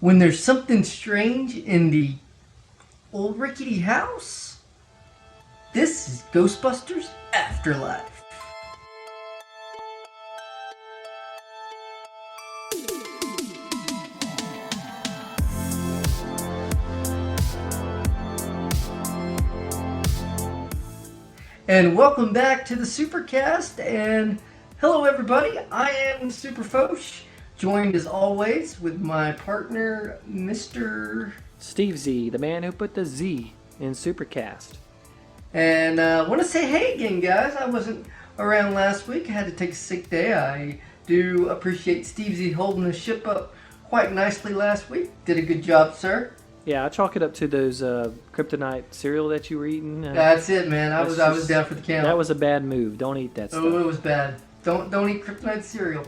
When there's something strange in the old rickety house, this is Ghostbusters Afterlife. And welcome back to the SuperCaZt, and hello everybody, I am Superfosh, joined as always with my partner, Mr. Steve Z, the man who put the Z in SuperCaZt. And I want to say hey again, guys. I wasn't around last week. I had to take a sick day. I do appreciate Steve Z holding the ship up quite nicely last week. Did a good job, sir. Yeah, I chalk it up to those kryptonite cereal that you were eating. That's it, man. I was down for the count. That was a bad move. Don't eat that stuff. Oh, it was bad. Don't eat kryptonite cereal.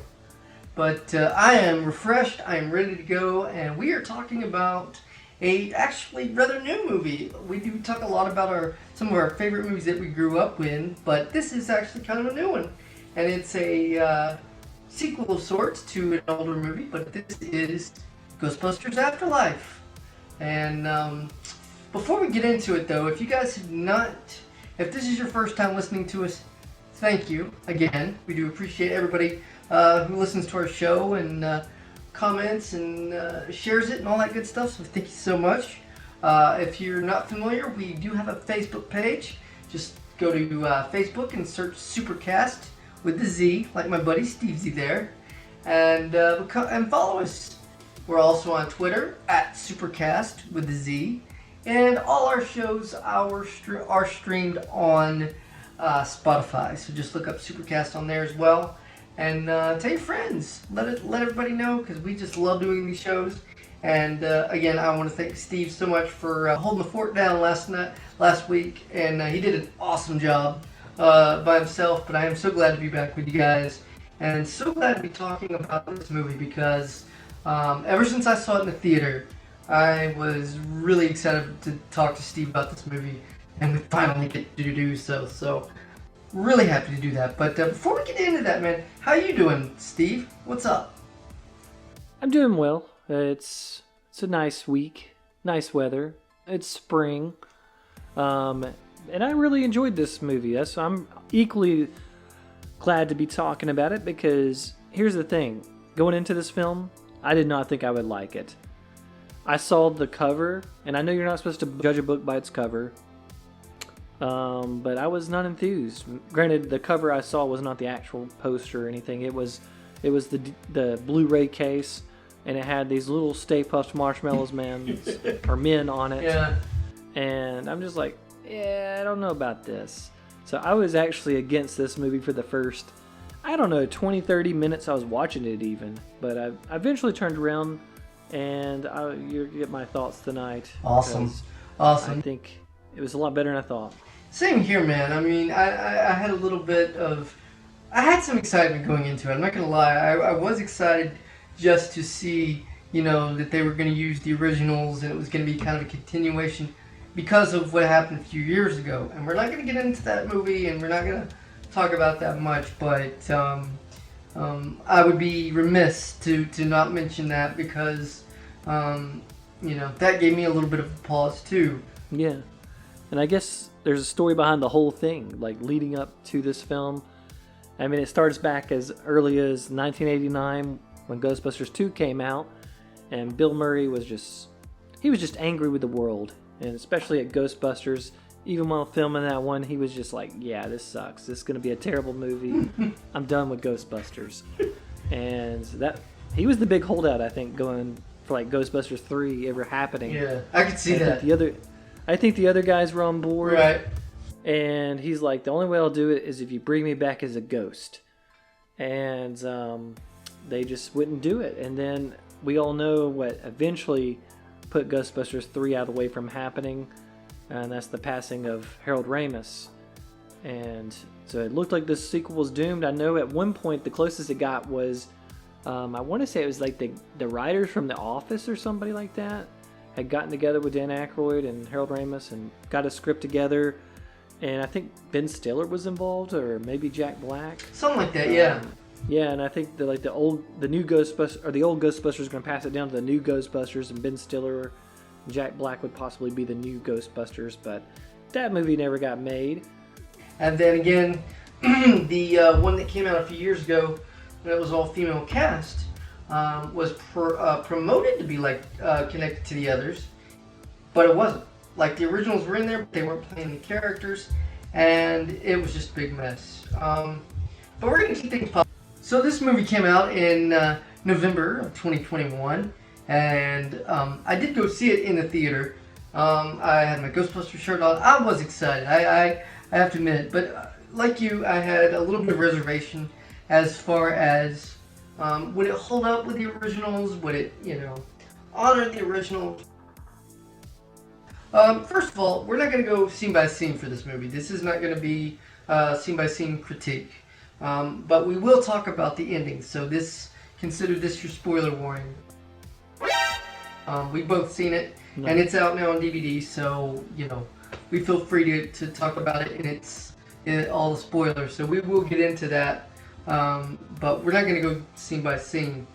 But I am refreshed. I am ready to go, and we are talking about a actually rather new movie. We do talk a lot about some of our favorite movies that we grew up in, but this is actually kind of a new one, and it's a sequel of sorts to an older movie. But this is Ghostbusters Afterlife. And before we get into it, though, if you guys have not, if this is your first time listening to us, thank you again. We do appreciate everybody who listens to our show and comments and shares it and all that good stuff, so thank you so much. If you're not familiar, we do have a Facebook page. Just go to Facebook and search SuperCaZt with the Z, like my buddy Steve Z there, and follow us. We're also on Twitter at SuperCaZt with the Z, and all our shows are streamed on Spotify, so just look up SuperCaZt on there as well. And tell your friends. Let everybody know, because we just love doing these shows. And again, I want to thank Steve so much for holding the fort down last week, and he did an awesome job by himself. But I am so glad to be back with you guys, and so glad to be talking about this movie because ever since I saw it in the theater, I was really excited to talk to Steve about this movie, and we finally get to do so. So. Really happy to do that. But before we get into that, man, how you doing, Steve? What's up? I'm doing well. It's a nice week, nice weather. It's spring, and I really enjoyed this movie. I'm equally glad to be talking about it because here's the thing: going into this film, I did not think I would like it. I saw the cover, and I know you're not supposed to judge a book by its cover. But I was not enthused. Granted, the cover I saw was not the actual poster or anything. It was the Blu-ray case, and it had these little Stay Puft Marshmallows men on it. Yeah. And I'm just like, yeah, I don't know about this. So I was actually against this movie for the first, 20, 30 minutes I was watching it even. But I eventually turned around, and you'll get my thoughts tonight. Awesome. I think it was a lot better than I thought. Same here, man. I mean, I had a little bit of... I had some excitement going into it. I'm not going to lie. I was excited just to see, that they were going to use the originals and it was going to be kind of a continuation because of what happened a few years ago. And we're not going to get into that movie and we're not going to talk about that much, but I would be remiss to not mention that because, that gave me a little bit of a pause too. Yeah. And I guess there's a story behind the whole thing, like leading up to this film. I mean, it starts back as early as 1989 when Ghostbusters 2 came out, and Bill Murray was just angry with the world, and especially at Ghostbusters. Even while filming that one, he was just like, yeah, this sucks. This is going to be a terrible movie. I'm done with Ghostbusters. And he was the big holdout, I think, going for like Ghostbusters 3 ever happening. Yeah, I could see that. I think the other guys were on board. Right. And he's like, the only way I'll do it is if you bring me back as a ghost. And they just wouldn't do it. And then we all know what eventually put Ghostbusters 3 out of the way from happening. And that's the passing of Harold Ramis. And so it looked like this sequel was doomed. I know at one point the closest it got was, I want to say it was like the writers from The Office or somebody like that had gotten together with Dan Aykroyd and Harold Ramis and got a script together, and I think Ben Stiller was involved, or maybe Jack Black. Something like that, yeah. Yeah, and I think the new Ghostbusters or the old Ghostbusters are going to pass it down to the new Ghostbusters, and Ben Stiller, and Jack Black would possibly be the new Ghostbusters, but that movie never got made. And then again, the one that came out a few years ago, that was all female cast, was promoted to be connected to the others, but it wasn't. Like the originals were in there, but they weren't playing the characters, and it was just a big mess. But we're gonna keep things positive. So this movie came out in November of 2021, and I did go see it in the theater. I had my Ghostbusters shirt on. I was excited. I have to admit it, but like you, I had a little bit of reservation as far as would it hold up with the originals? Would it, honor the originals? First of all, we're not going to go scene by scene for this movie. This is not going to be scene by scene critique. But we will talk about the ending, so consider this your spoiler warning. We've both seen it, and it's out now on DVD, so, we feel free to talk about it, and it's all the spoilers, so we will get into that, but we're not going to go scene by scene.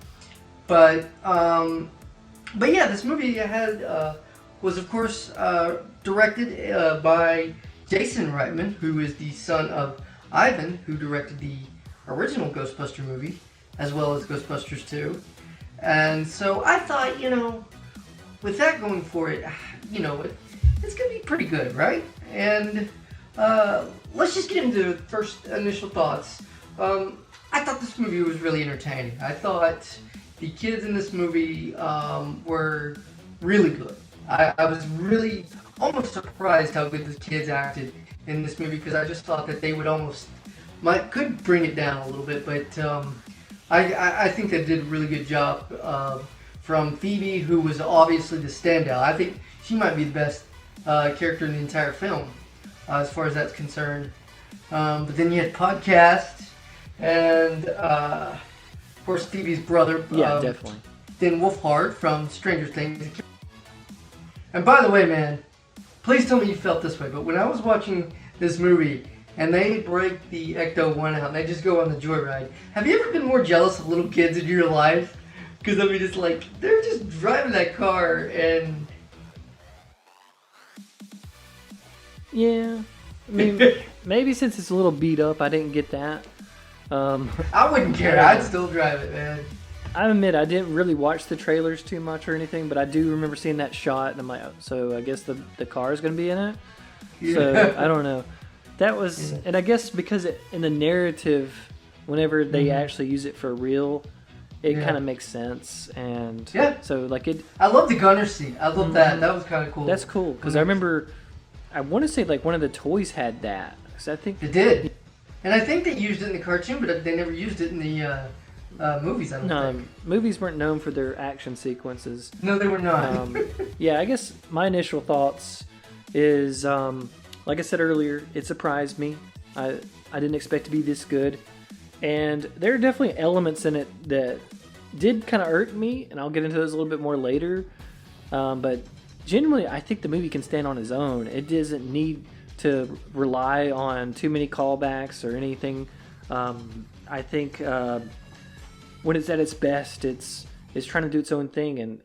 But yeah, this movie was, of course, directed by Jason Reitman, who is the son of Ivan, who directed the original Ghostbuster movie, as well as Ghostbusters 2. And so I thought, with that going for it, it's going to be pretty good, right? And let's just get into first initial thoughts. I thought this movie was really entertaining. I thought the kids in this movie were really good. I was really almost surprised how good the kids acted in this movie, because I just thought that they would could bring it down a little bit, but I think they did a really good job. From Phoebe, who was obviously the standout. I think she might be the best character in the entire film, as far as that's concerned. But then you had Podcast, and of course Phoebe's brother. Yeah, definitely. Then Wolfhard from Stranger Things. And by the way, man, please tell me you felt this way, but when I was watching this movie and they break the Ecto-1 out and they just go on the joyride, have you ever been more jealous of little kids in your life? Because I mean, it's like, they're just driving that car and... Yeah. I mean, maybe since it's a little beat up, I didn't get that. I wouldn't care. I'd still drive it, man. I admit I didn't really watch the trailers too much or anything, but I do remember seeing that shot, and I'm like, oh, so I guess the car is going to be in it? Yeah. So, I don't know. That was, and I guess because in the narrative, whenever they actually use it for real, it kind of makes sense. And so, like, I love the gunner seat. I love that. That was kind of cool. That's cool, because I remember, I want to say, like, one of the toys had that. Because I think... It did. And I think they used it in the cartoon, but they never used it in the... movies, I don't think. Movies weren't known for their action sequences. No, they were not. Yeah, I guess my initial thoughts is, like I said earlier, it surprised me. I didn't expect to be this good. And there are definitely elements in it that did kind of irk me, and I'll get into those a little bit more later. But generally, I think the movie can stand on its own. It doesn't need to rely on too many callbacks or anything. I think... when it's at its best, it's trying to do its own thing, and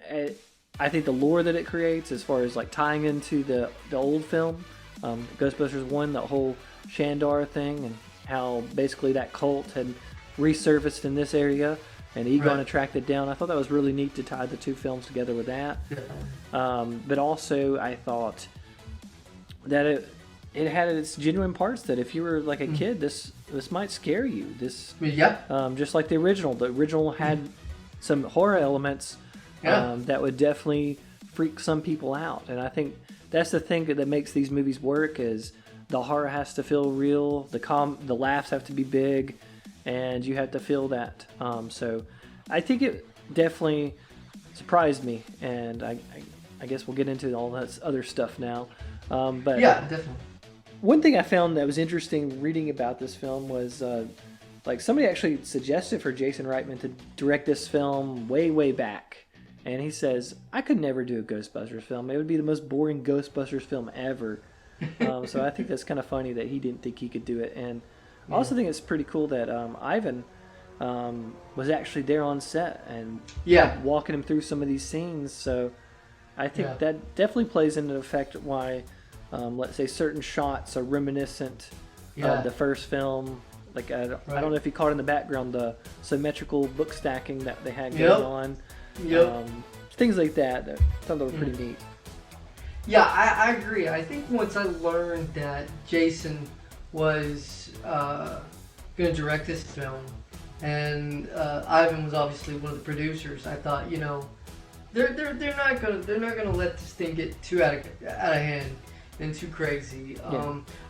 I think the lore that it creates, as far as like tying into the old film, Ghostbusters 1, the whole Shandar thing, and how basically that cult had resurfaced in this area, and Egon tracked it down. I thought that was really neat to tie the two films together with that. But also, I thought that it had its genuine parts that if you were like a kid, this might scare you. Just like the original. The original had some horror elements that would definitely freak some people out. And I think that's the thing that makes these movies work, is the horror has to feel real, the laughs have to be big, and you have to feel that. So I think it definitely surprised me, and I guess we'll get into all that other stuff now. But yeah, definitely. One thing I found that was interesting reading about this film was, like, somebody actually suggested for Jason Reitman to direct this film way, way back. And he says, I could never do a Ghostbusters film. It would be the most boring Ghostbusters film ever. So I think that's kind of funny that he didn't think he could do it. And I also think it's pretty cool that Ivan was actually there on set and Yeah. walking him through some of these scenes. So I think Yeah. that definitely plays into the fact why, let's say, certain shots are reminiscent Yeah. of the first film. Like I don't Right. know if you caught in the background the symmetrical book stacking that they had Yep. going on. Yep. Things like that. I thought they were pretty neat. Yeah, I agree. I think once I learned that Jason was going to direct this film, and Ivan was obviously one of the producers, I thought, you know, they're not gonna let this thing get too out of hand and too crazy.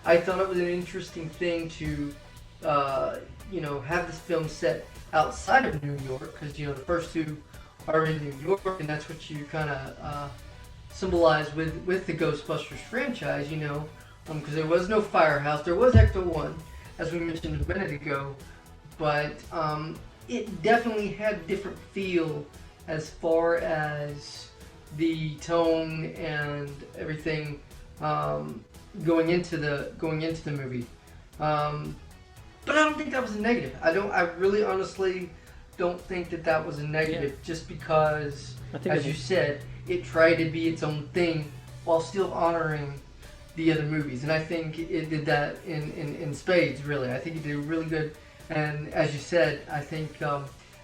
I thought it was an interesting thing to you know, have this film set outside of New York, because, you know, the first two are in New York, and that's what you kind of symbolize with the Ghostbusters franchise, you know, because there was no firehouse. There was Ecto 1, as we mentioned a minute ago, but it definitely had a different feel as far as the tone and everything going into the movie. But I don't think that was a negative. I really honestly don't think that was a negative, just because, as you said, it tried to be its own thing while still honoring the other movies. And I think it did that in spades, really. I think it did really good. And as you said, I think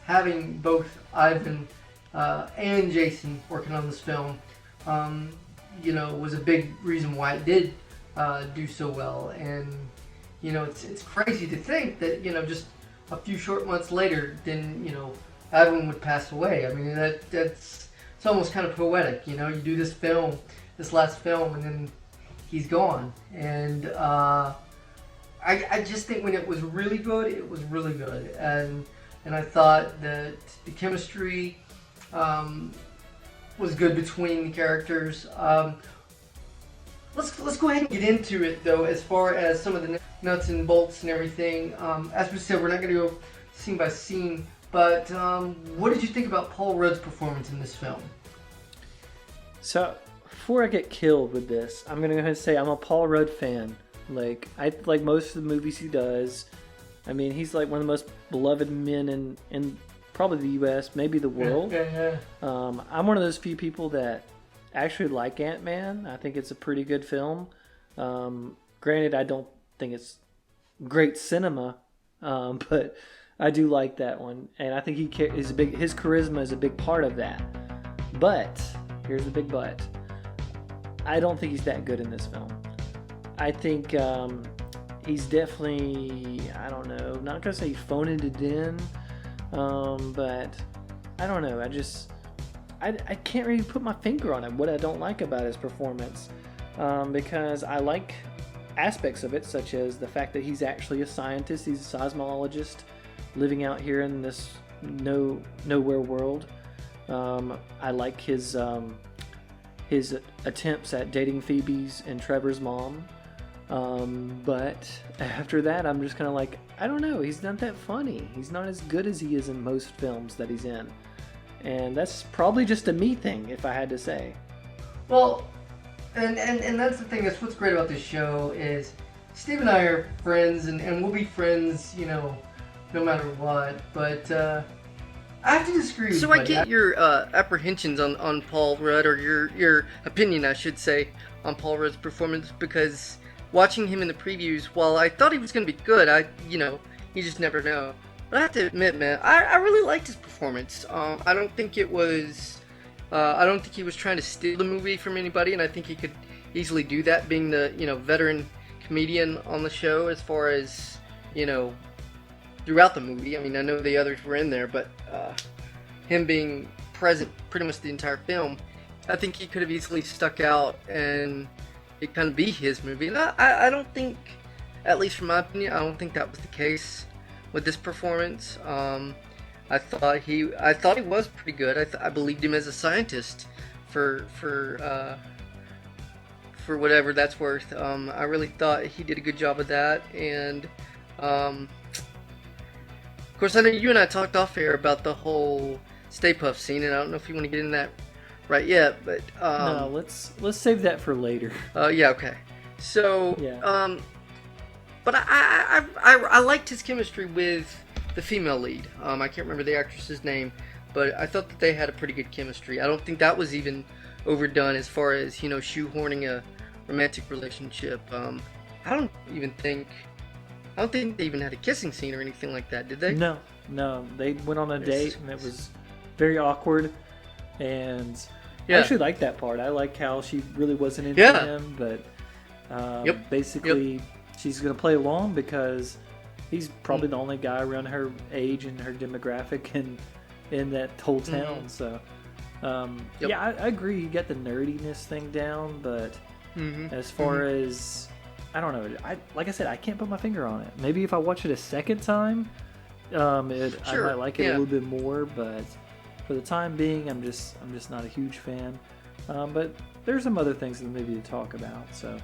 having both Ivan and Jason working on this film, you know, was a big reason why it did do so well. And, you know, it's crazy to think that, you know, just a few short months later, then, you know, Ivan would pass away. I mean, it's almost kind of poetic, you know. You do this last film, and then he's gone. And I just think when it was really good, it was really good. And I thought that the chemistry was good between the characters. Let's go ahead and get into it, though, as far as some of the nuts and bolts and everything. As we said, we're not going to go scene by scene, but what did you think about Paul Rudd's performance in this film? So, before I get killed with this, I'm going to go ahead and say I'm a Paul Rudd fan. Like, I like most of the movies he does. I mean, he's like one of the most beloved men in probably the U.S., maybe the world. Yeah. I'm one of those few people that actually like Ant-Man. I think it's a pretty good film. Granted, I don't think it's great cinema, but I do like that one, and I think his charisma is a big part of that. But here's the big but: I don't think he's that good in this film. I think he's definitely, I don't know, not gonna say phoning it in, but I don't know. I can't really put my finger on it, what I don't like about his performance, because I like aspects of it, such as the fact that he's actually a scientist. He's a seismologist living out here in this nowhere world. I like his attempts at dating Phoebe's and Trevor's mom. But after that, I'm just kind of like, I don't know, he's not that funny. He's not as good as he is in most films that he's in. And that's probably just a me thing, if I had to say. Well, and that's the thing. That's what's great about this show is Steve and I are friends, and we'll be friends, you know, no matter what. But I have to disagree with you. So I get your apprehensions on Paul Rudd, or your opinion, I should say, on Paul Rudd's performance, because watching him in the previews, while I thought he was going to be good, you just never know. But I have to admit, man, I really liked his performance. I don't think he was trying to steal the movie from anybody, and I think he could easily do that, being the, you know, veteran comedian on the show, as far as, you know, throughout the movie. I mean, I know the others were in there, but him being present pretty much the entire film, I think he could have easily stuck out and it kind of be his movie. And I don't think, at least from my opinion, I don't think that was the case with this performance. I thought he was pretty good. I believed him as a scientist for whatever that's worth. I really thought he did a good job of that, and of course, I know you and I talked off air about the whole Stay Puft scene, and I don't know if you want to get into that right yet, but no, let's save that for later. Yeah, okay. So yeah. But I liked his chemistry with the female lead. I can't remember the actress's name, but I thought that they had a pretty good chemistry. I don't think that was even overdone as far as, you know, shoehorning a romantic relationship. I don't think they even had a kissing scene or anything like that, did they? No. They went on a date and it was very awkward. And I actually liked that part. I like how she really wasn't into him, but basically she's going to play along because he's probably the only guy around her age and her demographic in that whole town. So, I agree. You got the nerdiness thing down, but as far as, I don't know. Like I said, I can't put my finger on it. Maybe if I watch it a second time, I might like it a little bit more. But for the time being, I'm just not a huge fan. But there's some other things in the movie to talk about. So.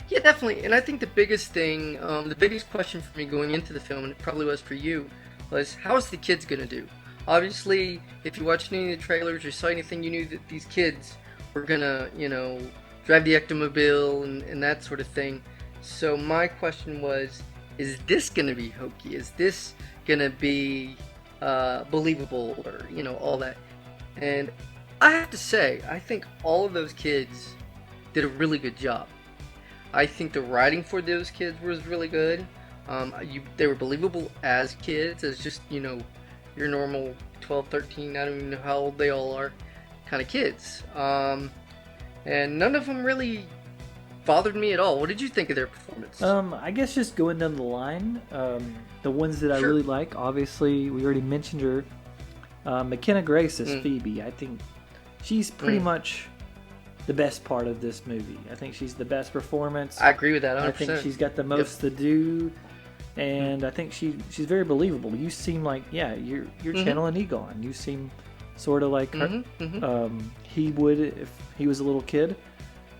Yeah, definitely. And I think the biggest thing, the biggest question for me going into the film, and it probably was for you, was how's the kids gonna do? Obviously, if you watched any of the trailers or saw anything, you knew that these kids were gonna, you know, drive the ectomobile and that sort of thing. So my question was, is this going to be hokey? Is this going to be believable, or, you know, all that? And I have to say, I think all of those kids did a really good job. I think the writing for those kids was really good. They were believable as kids, as just, you know, your normal 12, 13, I don't even know how old they all are, kind of kids. And none of them really bothered me at all. What did you think of their performance? I guess just going down the line, the ones that I really like, obviously, we already mentioned her. McKenna Grace as Phoebe. I think she's pretty much the best part of this movie. I think she's the best performance. I agree with that 100%. I think she's got the most to do, and I think she's very believable. You seem like, you're channeling Egon. You seem sort of like her, he would if he was a little kid.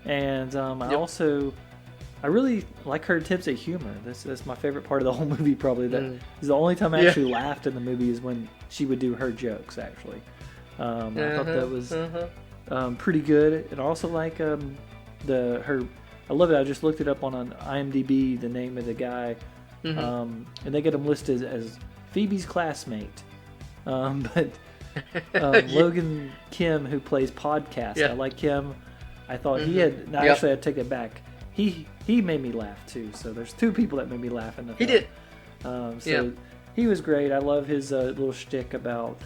And I really like her attempts at humor. That's my favorite part of the whole movie, probably. That is the only time I actually laughed in the movie, is when she would do her jokes, actually. I thought that was pretty good. And I also like her. I love it. I just looked it up on IMDb, the name of the guy, and they get him listed as Phoebe's classmate. But Logan Kim, who plays Podcast, I like him. I thought he had. No, actually, I take it back. He made me laugh too. So there's two people that made me laugh in the film. He did. He was great. I love his little shtick about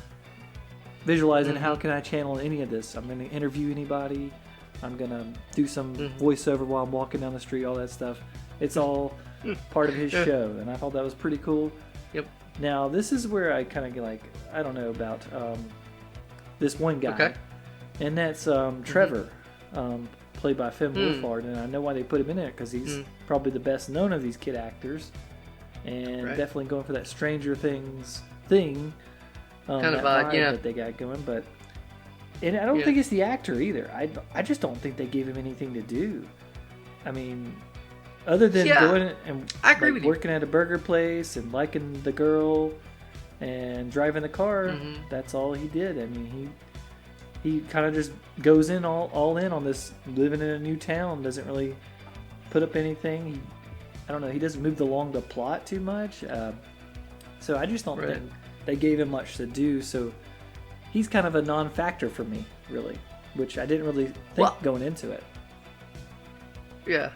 visualizing how can I channel any of this. I'm going to interview anybody. I'm going to do some voiceover while I'm walking down the street. All that stuff. It's all part of his show, and I thought that was pretty cool. Yep. Now this is where I kind of get like, I don't know about this one guy, and that's Trevor. Played by Finn Wolfhard, and I know why they put him in there, because he's probably the best known of these kid actors, and definitely going for that Stranger Things thing, kind of vibe yeah, that they got going. But and I don't think it's the actor either. I just don't think they gave him anything to do. I mean, other than going and I agree with working at a burger place and liking the girl and driving the car, that's all he did. I mean, he kind of just goes in all in on this living in a new town, doesn't really put up anything. I don't know, he doesn't move along the plot too much. So I just don't think they gave him much to do. So he's kind of a non-factor for me, really, which I didn't really think going into it. Yeah.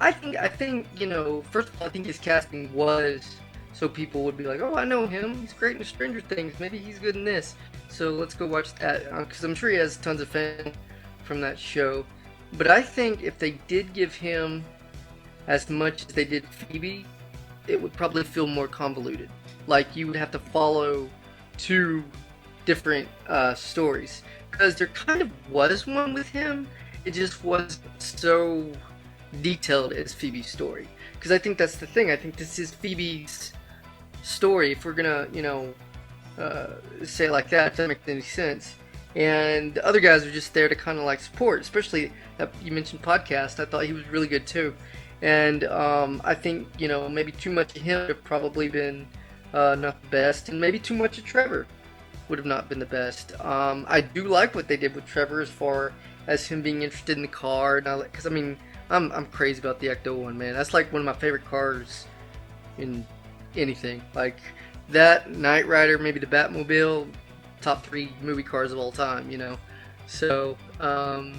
I think, you know, first of all, I think his casting was so people would be like, oh, I know him. He's great in Stranger Things. Maybe he's good in this. So let's go watch that, because I'm sure he has tons of fans from that show. But I think if they did give him as much as they did Phoebe, it would probably feel more convoluted. Like you would have to follow two different stories. Because there kind of was one with him, it just wasn't so detailed as Phoebe's story. Because I think that's the thing. I think this is Phoebe's story, if we're gonna, you know, say it like that, if that makes any sense. And the other guys are just there to kind of like support, especially that you mentioned Podcast. I thought he was really good too. And I think, you know, maybe too much of him would have probably been not the best, and maybe too much of Trevor would have not been the best. I do like what they did with Trevor as far as him being interested in the car, because I mean, I'm crazy about the Ecto one, man. That's like one of my favorite cars in anything. Like, that, Knight Rider, maybe the Batmobile, top 3 movie cars of all time, you know. So I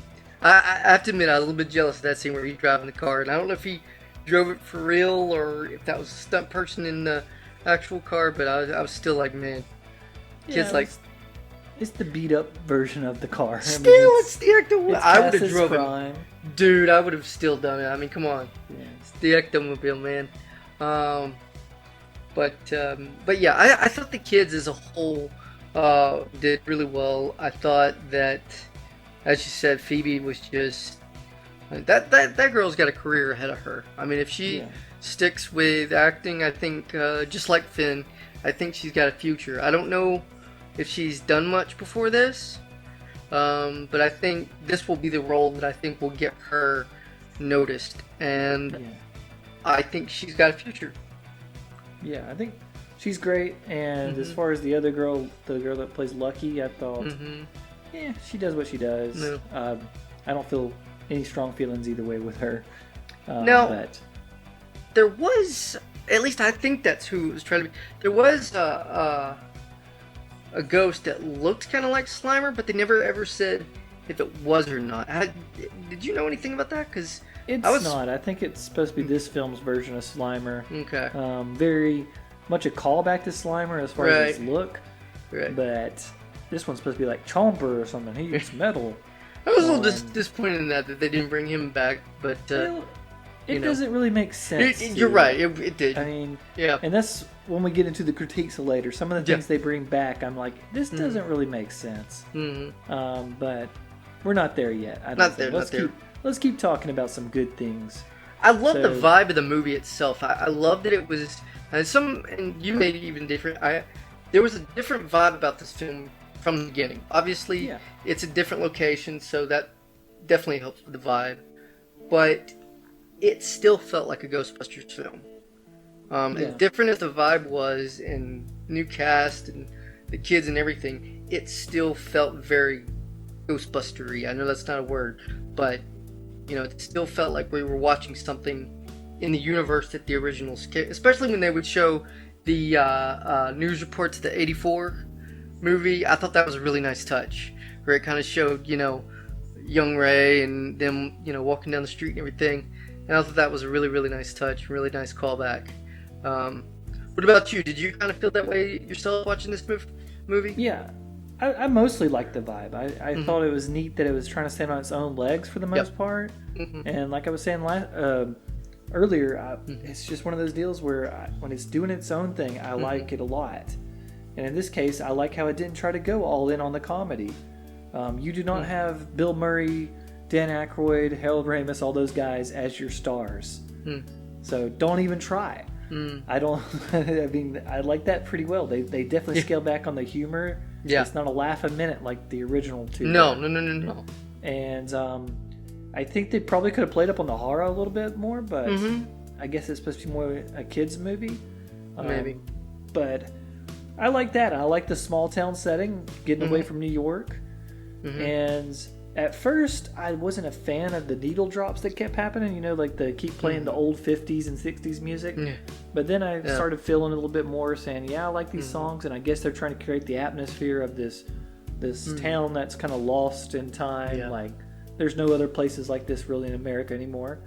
have to admit, I was a little bit jealous of that scene where he's driving the car, and I don't know if he drove it for real or if that was a stunt person in the actual car, but I was still like, man, kids like. It's the beat up version of the car. Still, it's the Ectomobile. I would have driven. Crime. Dude, I would have still done it. I mean, come on. Yeah. It's the Ectomobile, man. But yeah, I thought the kids as a whole did really well. I thought that, as you said, Phoebe was just that girl's got a career ahead of her. I mean, if she sticks with acting, I think just like Finn, I think she's got a future. I don't know if she's done much before this, but I think this will be the role that I think will get her noticed, and I think she's got a future. Yeah, I think she's great, and as far as the other girl, the girl that plays Lucky, I thought, yeah, she does what she does. No. I don't feel any strong feelings either way with her. But there was, at least I think that's who it was trying to be. There was a ghost that looked kind of like Slimer, but they never ever said if it was or not. Did you know anything about that? Because it's not. I think it's supposed to be this film's version of Slimer. Okay. Very much a callback to Slimer as far as his look. Right. But this one's supposed to be like Chomper or something. He eats metal. I was a little disappointed in that they didn't bring him back, but it doesn't really make sense. You're right. It did. I mean, yeah. And that's when we get into the critiques later. Some of the things they bring back, I'm like, this doesn't really make sense. But we're not there yet. Let's keep talking about some good things. I love the vibe of the movie itself. I love that it was, and you made it even different. There was a different vibe about this film from the beginning. Obviously, it's a different location, so that definitely helps with the vibe. But it still felt like a Ghostbusters film. As different as the vibe was, and new cast and the kids and everything, it still felt very Ghostbustery. I know that's not a word, but it still felt like we were watching something in the universe that the originals, especially when they would show the news reports of the '84 movie. I thought that was a really nice touch, where it kind of showed, young Ray and them, walking down the street and everything. And I thought that was a really, really nice touch, really nice callback. What about you? Did you kind of feel that way yourself watching this movie? Yeah, I mostly liked the vibe. I thought it was neat that it was trying to stand on its own legs for the most part. And like I was saying earlier, it's just one of those deals where when it's doing its own thing, I like it a lot. And in this case, I like how it didn't try to go all in on the comedy. You do not have Bill Murray, Dan Aykroyd, Harold Ramis, all those guys as your stars. So don't even try. I don't. I mean, I like that pretty well. They definitely scale back on the humor. Yeah, it's not a laugh a minute like the original two. No. And I think they probably could have played up on the horror a little bit more, but I guess it's supposed to be more a kids movie. Maybe. But I like that. I like the small town setting, getting away from New York. And at first, I wasn't a fan of the needle drops that kept happening. Like they keep playing the old 50s and 60s music. But then I started feeling a little bit more, saying, I like these songs. And I guess they're trying to create the atmosphere of this town that's kind of lost in time. Like there's no other places like this really in America anymore.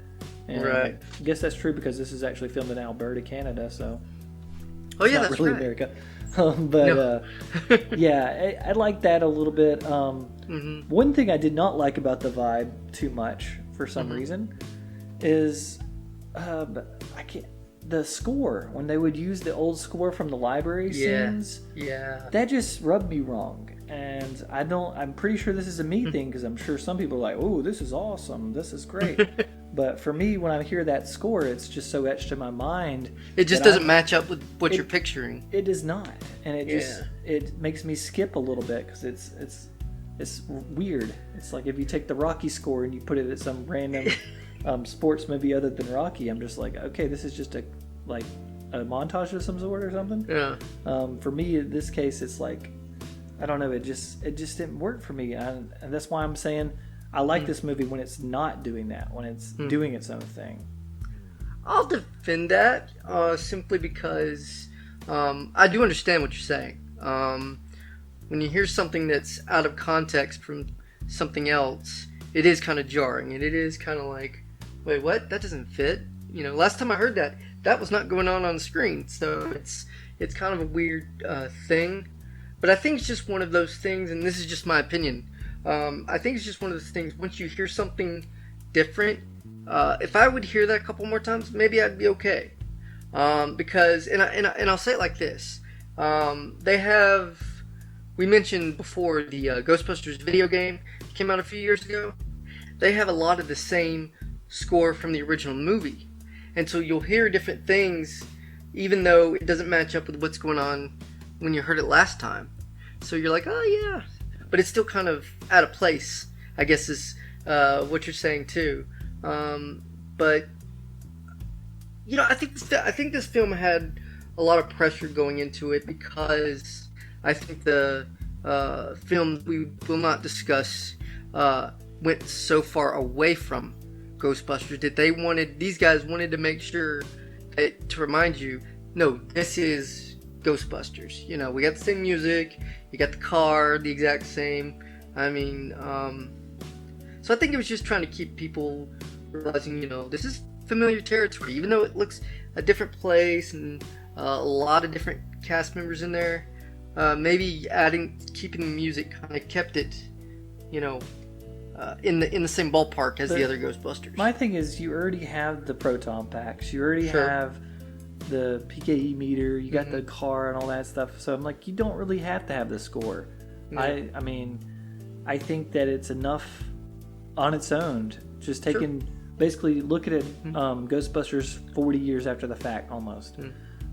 And I guess that's true because this is actually filmed in Alberta, Canada. So that's not really America. But I like that a little bit. One thing I did not like about the vibe too much for some reason is the score, when they would use the old score from the library scenes. That just rubbed me wrong. And I'm pretty sure this is a me thing, because I'm sure some people are like, oh, this is awesome, this is great. But for me, when I hear that score, it's just so etched in my mind. It just doesn't match up with what you're picturing. It does not. And it makes me skip a little bit, because it's weird. It's like if you take the Rocky score and you put it at some random sports movie other than Rocky, I'm just like, okay, this is just a montage of some sort or something. For me, in this case, it's like, I don't know, it just didn't work for me, and that's why I'm saying I like this movie when it's not doing that, when it's doing its own thing. I'll defend that simply because I do understand what you're saying. When you hear something that's out of context from something else, it is kind of jarring, and it is kind of like, wait, what? That doesn't fit. Last time I heard that, that was not going on the screen. So it's kind of a weird thing. But I think it's just one of those things, and this is just my opinion. I think it's just one of those things. Once you hear something different, if I would hear that a couple more times, maybe I'd be okay. Because I'll say it like this: we mentioned before the Ghostbusters video game came out a few years ago. They have a lot of the same score from the original movie, and so you'll hear different things, even though it doesn't match up with what's going on when you heard it last time. So you're like, oh yeah, but it's still kind of out of place, I guess is what you're saying too. But I think this film had a lot of pressure going into it, because I think the film we will not discuss went so far away from Ghostbusters that these guys wanted to make sure to remind you, no, this is Ghostbusters. We got the same music, you got the car, the exact same. I mean, so I think it was just trying to keep people realizing, this is familiar territory, even though it looks a different place and a lot of different cast members in there. Maybe keeping the music kind of kept it, in the same ballpark as the other Ghostbusters. My thing is, you already have the proton packs, you already have the PKE meter, you got the car and all that stuff. So I'm like, you don't really have to have the score. I mean, I think that it's enough on its own. Just basically look at it, Ghostbusters 40 years after the fact almost.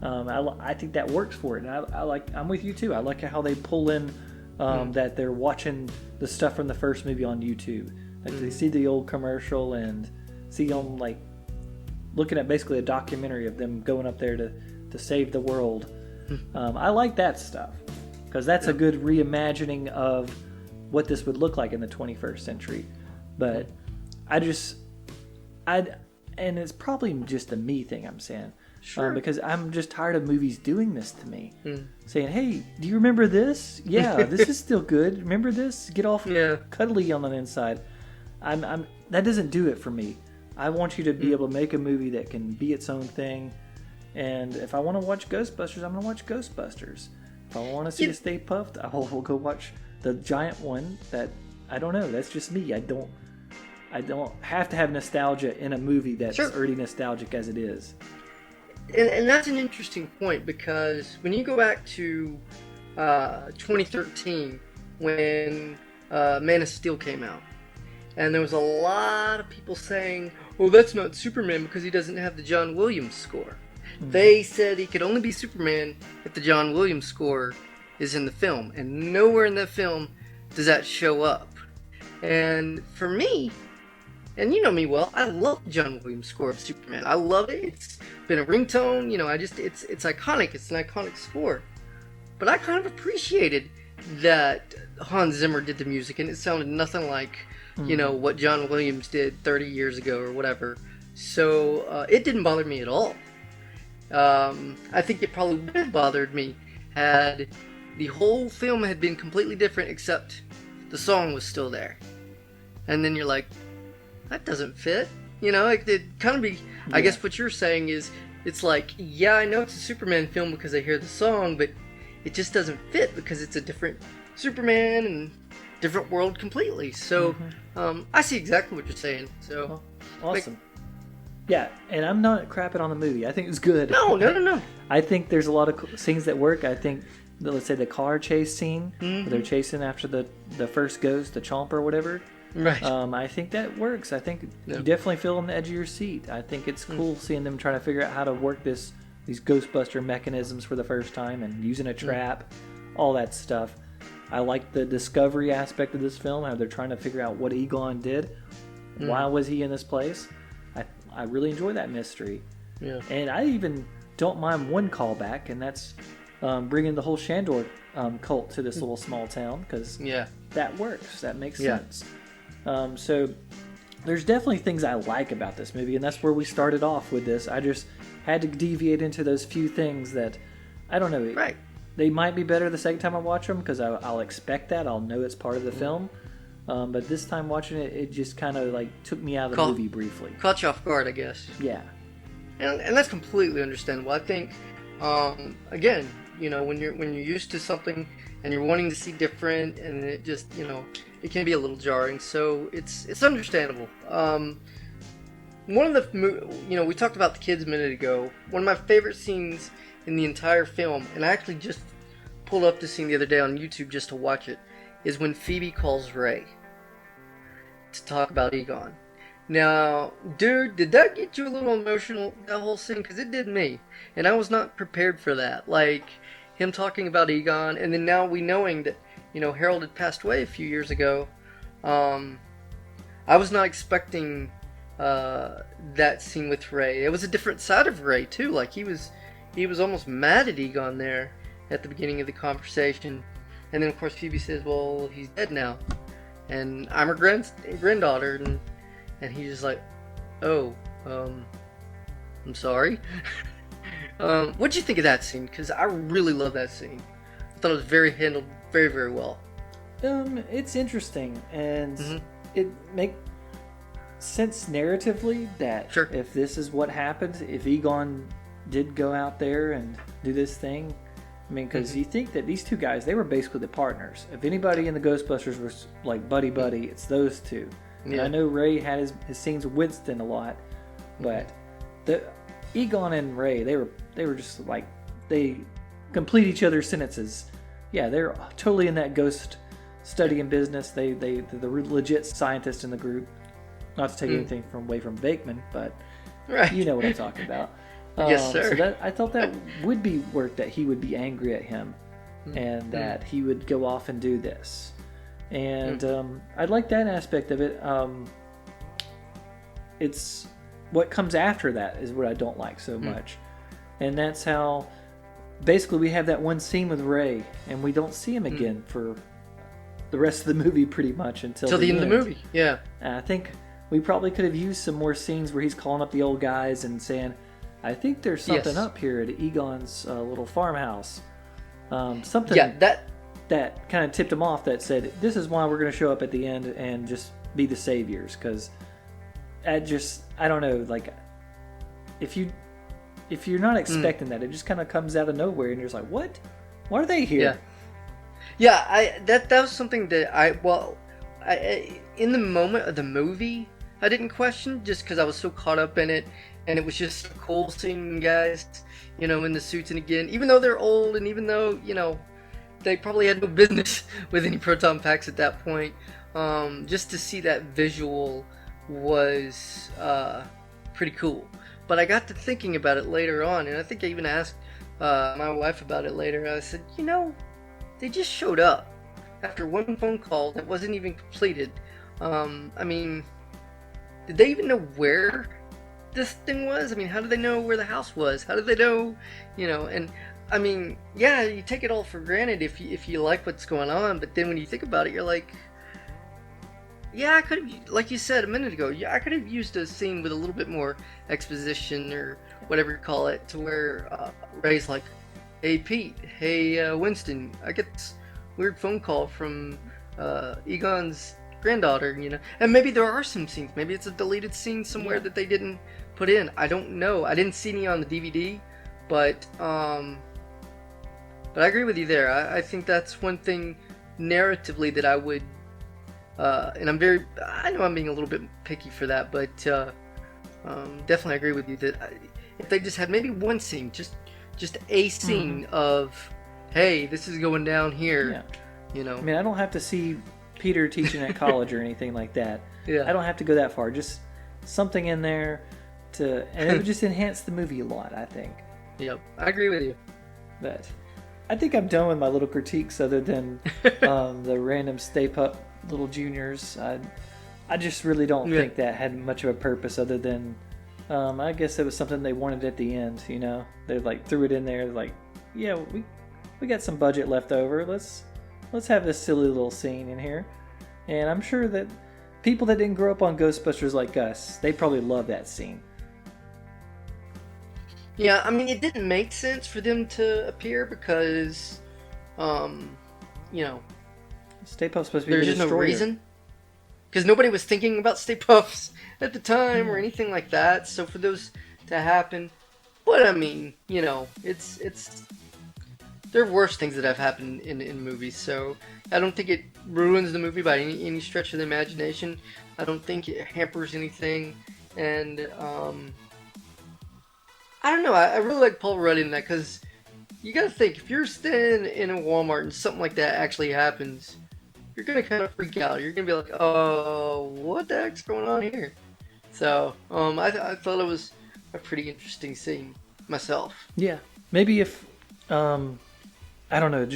I think that works for it. And I'm with you too. I like how they pull in that they're watching the stuff from the first movie on YouTube. Like they see the old commercial and see them like looking at basically a documentary of them going up there to save the world. I like that stuff because that's a good reimagining of what this would look like in the 21st century. But and it's probably just a me thing I'm saying. Sure. Because I'm just tired of movies doing this to me. Saying, hey, do you remember this? Yeah, this is still good. Remember this? Get all cuddly on the inside. That doesn't do it for me. I want you to be able to make a movie that can be its own thing. And if I want to watch Ghostbusters, I'm going to watch Ghostbusters. If I want to see a Stay Puft, I will go watch the giant one. I don't know. That's just me. I don't have to have nostalgia in a movie that's already nostalgic as it is. And that's an interesting point, because when you go back to 2013, when Man of Steel came out, and there was a lot of people saying, well, that's not Superman because he doesn't have the John Williams score. They said he could only be Superman if the John Williams score is in the film, and nowhere in that film does that show up. And for me, and you know me well, I love the John Williams score of Superman. I love it. It's been a ringtone. It's iconic. It's an iconic score. But I kind of appreciated that Hans Zimmer did the music, and it sounded nothing like, what John Williams did 30 years ago or whatever. So it didn't bother me at all. I think it probably would have bothered me had the whole film had been completely different, except the song was still there. And then you're like, that doesn't fit. It kind of be... Yeah. I guess what you're saying is, it's like, yeah, I know it's a Superman film because I hear the song, but it just doesn't fit because it's a different Superman and different world completely. So, I see exactly what you're saying. So, awesome. Yeah, and I'm not crapping on the movie. I think it's good. No. I think there's a lot of scenes that work. I think, let's say the car chase scene, where they're chasing after the first ghost, the Chomp or whatever. Right. I think that works. I think you definitely feel on the edge of your seat. I think it's cool seeing them trying to figure out how to work these Ghostbuster mechanisms for the first time and using a trap, all that stuff. I like the discovery aspect of this film, how they're trying to figure out what Egon did. Why was he in this place? I really enjoy that mystery. Yeah. And I even don't mind one callback, and that's bringing the whole Shandor cult to this little small town, because that works. That makes sense. So there's definitely things I like about this movie, and that's where we started off with this. I just had to deviate into those few things that I don't know. Right. They might be better the second time I watch them because I'll expect that. I'll know it's part of the film. But this time watching it, it just kind of like took me out of the movie briefly. Caught you off guard, I guess. Yeah. And that's completely understandable. I think, again, when you're used to something and you're wanting to see different, and it just, it can be a little jarring. So it's understandable. One of the, we talked about the kids a minute ago. One of my favorite scenes in the entire film, and I actually just pulled up the scene the other day on YouTube just to watch it, is when Phoebe calls Ray to talk about Egon. Now, dude, did that get you a little emotional, that whole scene? Because it did me. And I was not prepared for that. Like, him talking about Egon, and then now we knowing that, Harold had passed away a few years ago. I was not expecting that scene with Ray. It was a different side of Ray, too. Like, he was almost mad at Egon there at the beginning of the conversation. And then, of course, Phoebe says, well, he's dead now. And I'm her granddaughter, and he's just like, oh, I'm sorry. What'd you think of that scene? Because I really love that scene. I thought it was handled very, very well. It's interesting, and it makes sense narratively that if this is what happened, if Egon did go out there and do this thing, I mean, because you think that these two guys, they were basically the partners. If anybody in the Ghostbusters was like buddy-buddy, it's those two. Yeah. And I know Ray had his scenes with Winston a lot, but the Egon and Ray, they were just like, they complete each other's sentences. Yeah, they're totally in that ghost studying business. They're the legit scientists in the group. Not to take anything away from Bakeman, but you know what I'm talking about. Yes, sir. So I thought that would be work, that he would be angry at him and that he would go off and do this. And I like that aspect of it. It's what comes after that is what I don't like so much. And that's how basically we have that one scene with Ray and we don't see him again for the rest of the movie pretty much until the end of the movie. Yeah. And I think we probably could have used some more scenes where he's calling up the old guys and saying, I think there's something up here at Egon's little farmhouse. Something that kind of tipped him off, that said, this is why we're going to show up at the end and just be the saviors. Because I don't know, like, if you're not expecting that, it just kind of comes out of nowhere and you're just like, what? Why are they here? Yeah, that was something that I in the moment of the movie, I didn't question, just because I was so caught up in it. And it was just cool seeing guys, in the suits. And again, even though they're old and even though, they probably had no business with any proton packs at that point, just to see that visual was pretty cool. But I got to thinking about it later on, and I think I even asked my wife about it later. I said, they just showed up after one phone call that wasn't even completed. I mean, did they even know where this thing was? I mean, how did they know where the house was? How did they know, and I mean, yeah, you take it all for granted if you like what's going on, but then when you think about it, you're like, yeah, I could have, like you said a minute ago, I could have used a scene with a little bit more exposition or whatever you call it, to where Ray's like, hey Pete, hey Winston, I get this weird phone call from Egon's granddaughter, and maybe there are some scenes, maybe it's a deleted scene somewhere that they didn't put in. I don't know. I didn't see any on the DVD, but I agree with you there. I think that's one thing narratively that I would, and I know I'm being a little bit picky for that, but definitely agree with you that if they just had maybe one scene, just a scene of, hey, this is going down here, I mean, I don't have to see Peter teaching at college or anything like that. I don't have to go that far. Just something in there and it would just enhance the movie a lot, I think. Yep, I agree with you. But I think I'm done with my little critiques, other than the random Stay Puft little juniors. I just really don't think that had much of a purpose, other than I guess it was something they wanted at the end. They like threw it in there, like, yeah, we got some budget left over. Let's have this silly little scene in here. And I'm sure that people that didn't grow up on Ghostbusters like us, they probably love that scene. Yeah, I mean, it didn't make sense for them to appear because, um, you know, Stay Puft's supposed to be there's the just no destroyer. reason. Because nobody was thinking about Stay Puffs at the time or Yeah. anything like that. So for those to happen, but I mean, it's there are worse things that have happened in movies. So I don't think it ruins the movie by any stretch of the imagination. I don't think it hampers anything, and I don't know. I really like Paul Rudd in that because you got to think if you're standing in a Walmart and something like that actually happens, you're gonna kind of freak out. You're gonna be like, "Oh, what the heck's going on here?" So, I thought it was a pretty interesting scene myself. Yeah. Maybe if, I don't know,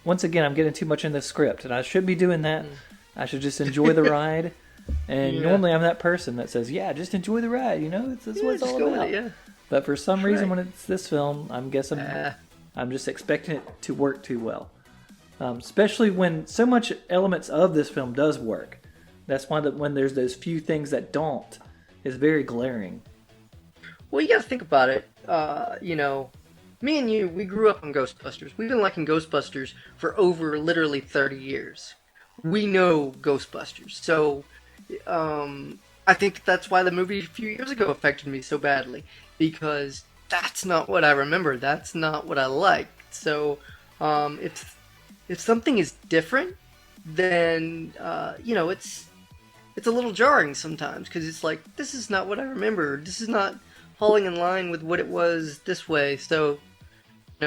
once again, I'm getting too much in the script, and I should be doing that. I should just enjoy the ride. And Yeah. normally I'm that person that says, yeah, just enjoy the ride, that's what it's just all go with about. it, yeah. But for some reason, Right. when it's this film, I'm guessing Ah. I'm just expecting it to work too well. Especially when so much elements of this film does work. That's why when there's those few things that don't, it's very glaring. Well, you got to think about it. Me and you, we grew up on Ghostbusters. We've been liking Ghostbusters for over literally 30 years. We know Ghostbusters. So, I think that's why the movie a few years ago affected me so badly. Because that's not what I remember. That's not what I liked. So, if something is different, then, it's a little jarring sometimes. Because it's like, this is not what I remember. This is not falling in line with what it was this way. So,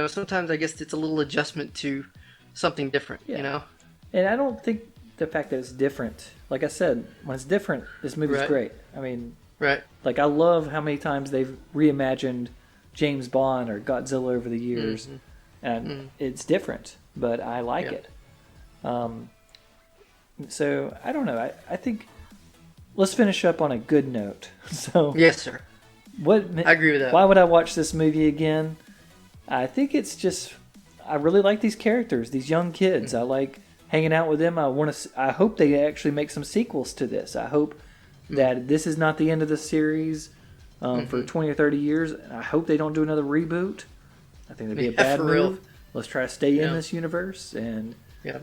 sometimes I guess it's a little adjustment to something different, Yeah. And I don't think the fact that it's different, like I said, when it's different, this movie's Right. great. I mean, Right. like I love how many times they've reimagined James Bond or Godzilla over the years, and it's different, but I like Yeah. it. So I don't know. I think let's finish up on a good note. So Yes, sir. what? I agree with that. Why would I watch this movie again? I think it's just I really like these characters, these young kids. I like hanging out with them. I hope they actually make some sequels to this. I hope that this is not the end of the series for 20 or 30 years. I hope they don't do another reboot. I think that'd be a Yeah, bad for real. move. Let's try to stay in Yeah. this universe and Yeah.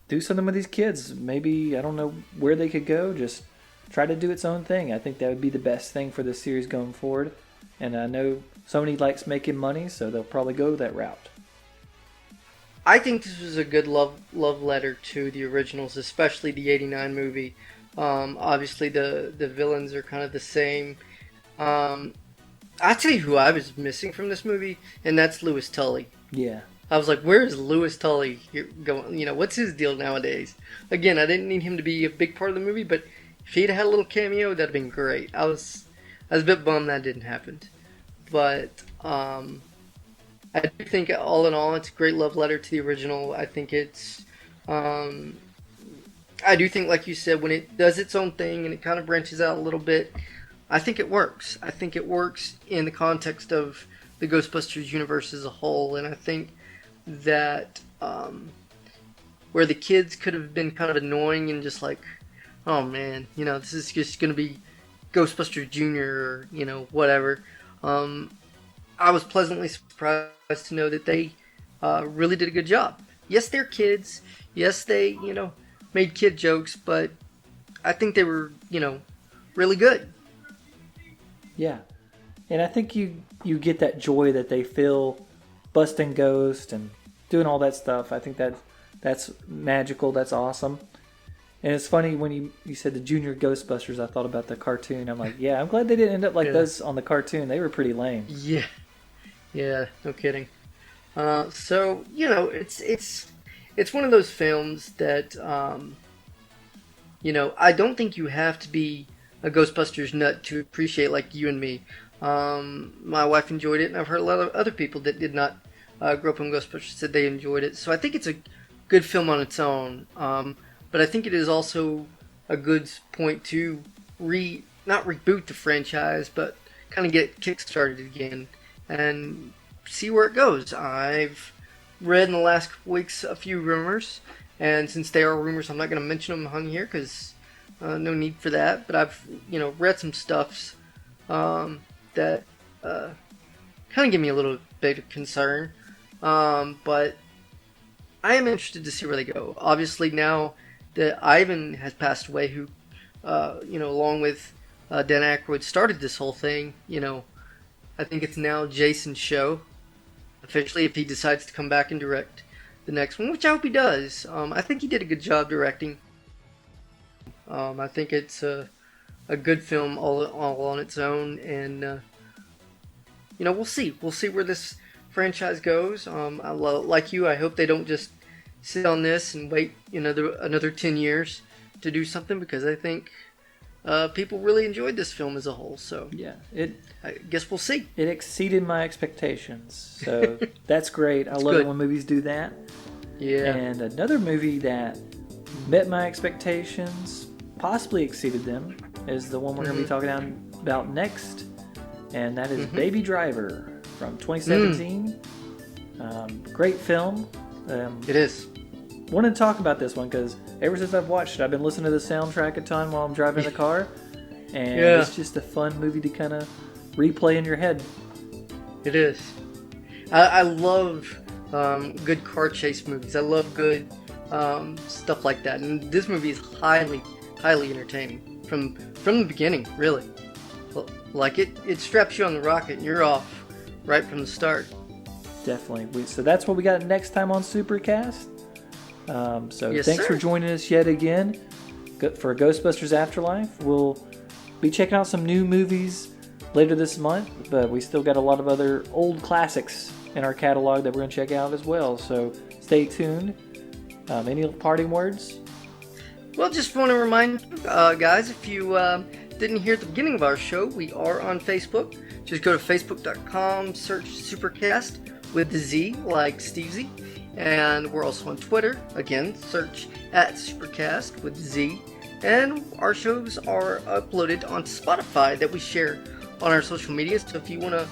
do something with these kids. Maybe, I don't know where they could go. Just try to do its own thing. I think that would be the best thing for this series going forward. And I know Sony likes making money, so they'll probably go that route. I think this was a good love letter to the originals, especially the '89 movie. Obviously, the villains are kind of the same. I'll tell you who I was missing from this movie, and that's Louis Tully. Yeah. I was like, where is Louis Tully going? What's his deal nowadays? Again, I didn't need him to be a big part of the movie, but if he'd had a little cameo, that'd have been great. I was a bit bummed that didn't happen. But I do think, all in all, it's a great love letter to the original. I think it's, I do think, like you said, when it does its own thing and it kind of branches out a little bit, I think it works. I think it works in the context of the Ghostbusters universe as a whole, and I think that where the kids could have been kind of annoying and just like, oh man, this is just going to be Ghostbusters Jr. or, whatever. I was pleasantly surprised to know that they really did a good job. Yes, they're kids. Yes, they, made kid jokes, but I think they were, really good. Yeah. And I think you get that joy that they feel busting ghosts and doing all that stuff. I think that's magical. That's awesome. And it's funny when you said the Junior Ghostbusters, I thought about the cartoon. I'm like, yeah, I'm glad they didn't end up like those on the cartoon. They were pretty lame. Yeah. Yeah, no kidding. So, it's one of those films that, I don't think you have to be a Ghostbusters nut to appreciate, like you and me. My wife enjoyed it, and I've heard a lot of other people that did not grow up on Ghostbusters said they enjoyed it. So I think it's a good film on its own. But I think it is also a good point to not reboot the franchise, but kind of get it kick-started again and see where it goes. I've read in the last couple weeks a few rumors, and since they are rumors, I'm not going to mention them on here because no need for that. But I've read some stuffs that kind of give me a little bit of concern. But I am interested to see where they go. Obviously, now that Ivan has passed away, who, along with Dan Aykroyd, started this whole thing, I think it's now Jason's show, officially, if he decides to come back and direct the next one, which I hope he does. I think he did a good job directing. I think it's a good film all on its own, and we'll see. We'll see where this franchise goes. Like you, I hope they don't just sit on this and wait another 10 years to do something, because I think people really enjoyed this film as a whole. So yeah, I guess we'll see. It exceeded my expectations, so that's great. I love it when movies do that. Yeah. And another movie that met my expectations, possibly exceeded them, is the one we're going to be talking about next, and that is Baby Driver from 2017. Great film. It is. Wanted to talk about this one because ever since I've watched it, I've been listening to the soundtrack a ton while I'm driving the car, and it's just a fun movie to kind of replay in your head. It is. I love good car chase movies. I love good stuff like that, and this movie is highly entertaining from the beginning. Really, like it straps you on the rocket, and you're off right from the start. Definitely. So that's what we got next time on SuperCaZt. Yes, thanks sir. for joining us yet again for Ghostbusters Afterlife. We'll be checking out some new movies later this month, but we still got a lot of other old classics in our catalog that we're going to check out as well. So stay tuned. Any parting words? Well, just want to remind guys, if you didn't hear at the beginning of our show, we are on Facebook. Just go to facebook.com, search SuperCaZt with the Z, like Steve Z. And we're also on Twitter. Again, search @SuperCaZt with the Z. And our shows are uploaded on Spotify that we share on our social media. So if you want to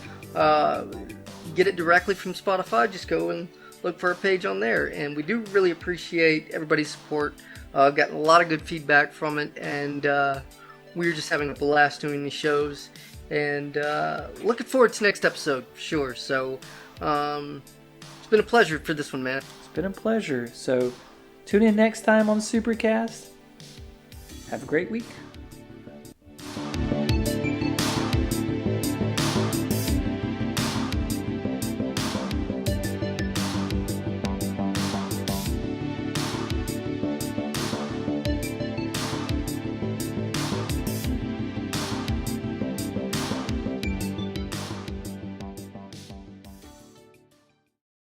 get it directly from Spotify, just go and look for our page on there. And we do really appreciate everybody's support. I've gotten a lot of good feedback from it, and we're just having a blast doing these shows. And looking forward to next episode, for sure. So it's been a pleasure for this one, man. It's been a pleasure. So tune in next time on SuperCaZt. Have a great week.